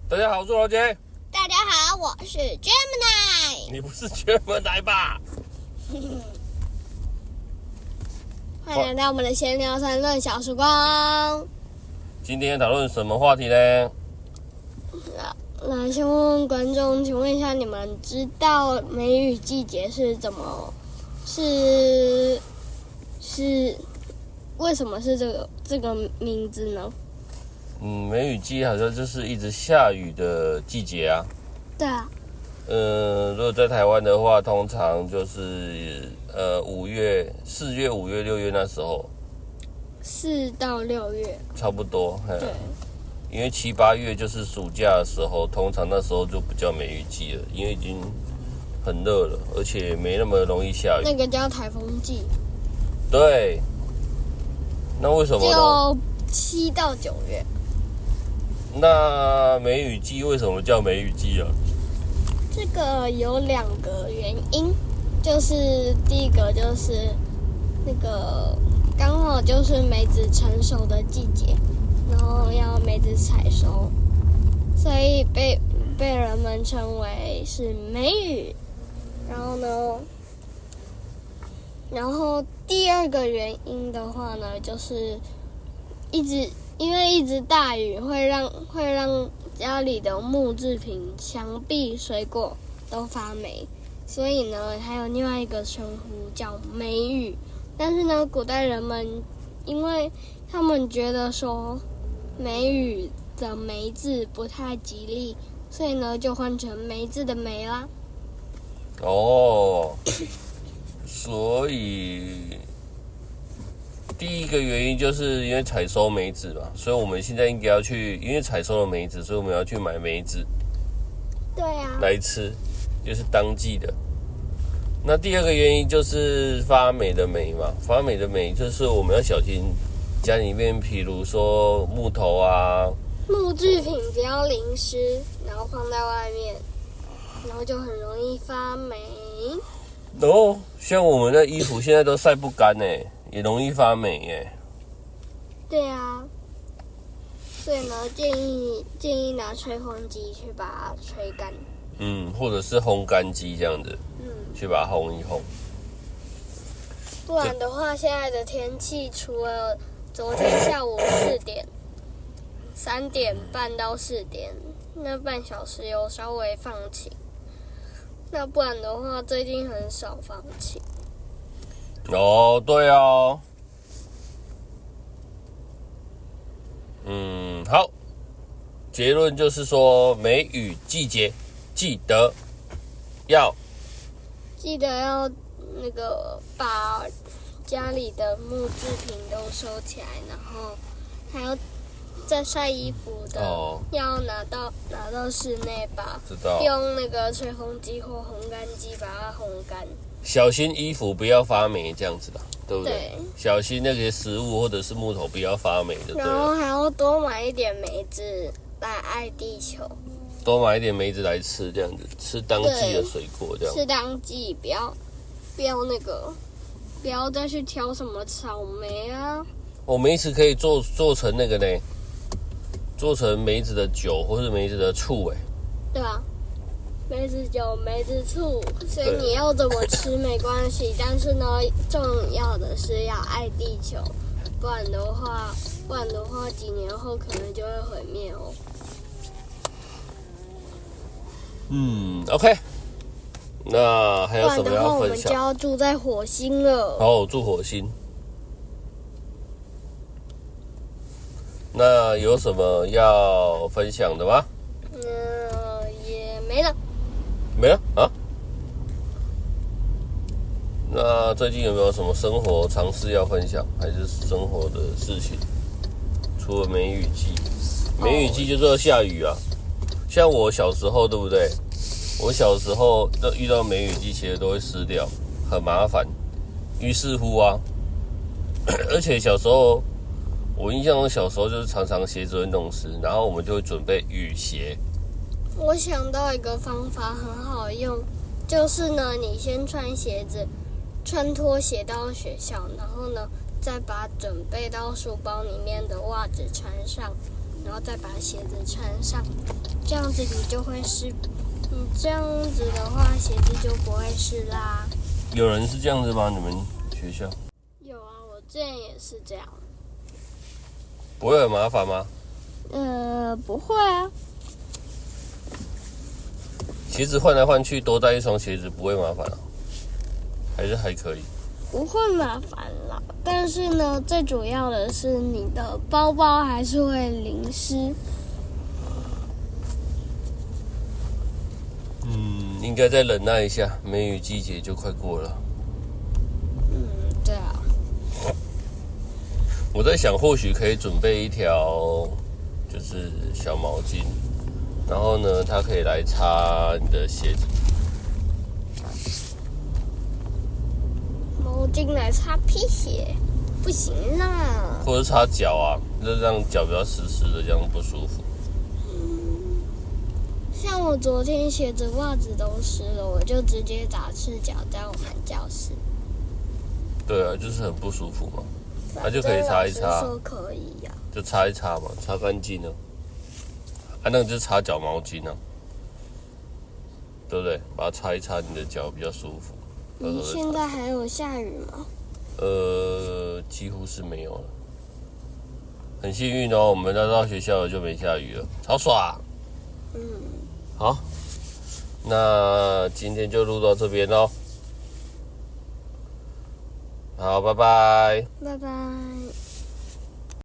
大家好，我是罗杰。大家好，我是 Gemini。你不是 Gemini 吧？欢迎来到我们的闲聊谈论小时光。今天讨论什么话题呢？来，先问问观众，请问一下，你们知道梅雨季节是怎么？是为什么是这个名字呢？梅雨季好像就是一直下雨的季节啊。对啊。如果在台湾的话，通常就是4月、5月、6月那时候。4到6月。差不多。对。因为7、8月就是暑假的时候，通常那时候就不叫梅雨季了，因为已经很热了，而且没那么容易下雨。那个叫台风季。对。那为什么呢？就7到9月。那梅雨季为什么叫梅雨季啊？这个有2个原因，就是第一个就是那个刚好就是梅子成熟的季节，然后要梅子采收，所以被人们称为是梅雨。然后第二个原因的话呢，就是因为一直大雨会让家里的木制品、墙壁、水果都发霉，所以呢，还有另外一个称呼叫梅雨。但是呢，古代人们因为他们觉得说梅雨的梅字不太吉利，所以呢，就换成梅字的梅啦。哦，所以第一个原因就是因为采收梅子嘛，所以我们现在应该要去，因为采收了梅子，所以我们要去买梅子，对啊，来吃，就是当季的。那第二个原因就是发霉的霉嘛，发霉的霉就是我们要小心家里面，比如说木头啊，木制品不要淋湿，然后放在外面，然后就很容易发霉。哦，像我们的衣服现在都晒不干耶，也容易发霉耶。对啊，所以呢，建议拿吹风机去把它吹干。或者是烘干机这样子，去把它烘一烘。不然的话，现在的天气除了昨天下午3点半到4点那半小时有稍微放晴，那不然的话，最近很少放晴。哦，对哦。好，结论就是说，梅雨季节记得要那个把家里的木制品都收起来，然后还要在晒衣服的，要拿到室内吧，用那个吹风机或烘干机把它烘干。小心衣服不要发霉，这样子的，对不对？对。小心那些食物或者是木头不要发霉的。然后还要多买一点梅子来爱地球。多买一点梅子来吃，这样子吃当季的水果，这样。吃当季，不要再去挑什么草莓啊。梅子可以做成那个呢，做成梅子的酒或是梅子的醋，对啊。梅子酒、梅子醋，所以你要怎么吃没关系，但是呢，重要的是要爱地球，不然的话，几年后可能就会毁灭哦。OK， 那还有什么要分享？不然的话，我们就要住在火星了。住火星。那有什么要分享的吗？也没了。没了啊？那最近有没有什么生活常识要分享，还是生活的事情？除了梅雨季，梅雨季就是要下雨啊。像我小时候，对不对？我小时候遇到梅雨季，其实都会湿掉，很麻烦。于是乎啊，而且小时候，我印象中小时候就是常常鞋子会弄湿，然后我们就会准备雨鞋。我想到一个方法很好用，就是呢，你先穿拖鞋到学校，然后呢，再把准备到书包里面的袜子穿上，然后再把鞋子穿上，这样子你就会湿，你这样子的话鞋子就不会湿啦。有人是这样子吗？你们学校？有啊，我之前也是这样。不会很麻烦吗？不会啊。鞋子换来换去，多带一双鞋子不会麻烦啊？还是还可以？不会麻烦啦，但是呢，最主要的是你的包包还是会淋湿。应该再忍耐一下，梅雨季节就快过了。对啊。我在想，或许可以准备一条就是小毛巾，然后呢，它可以来擦你的鞋子。毛巾来擦皮鞋，不行啦。或者擦脚啊，就让脚比较湿湿的，这样不舒服。像我昨天鞋子、袜子都湿了，我就直接打赤脚在我们教室。对啊，就是很不舒服嘛，那就可以擦一擦。老师说可以呀。就擦一擦嘛，擦干净了。那个就是擦脚毛巾啊，对不对？把它擦一擦，你的脚比较舒服。你现在还有下雨吗？几乎是没有了。很幸运哦，我们到学校了就没下雨了，超爽。好，那今天就录到这边咯。好，拜拜。拜拜。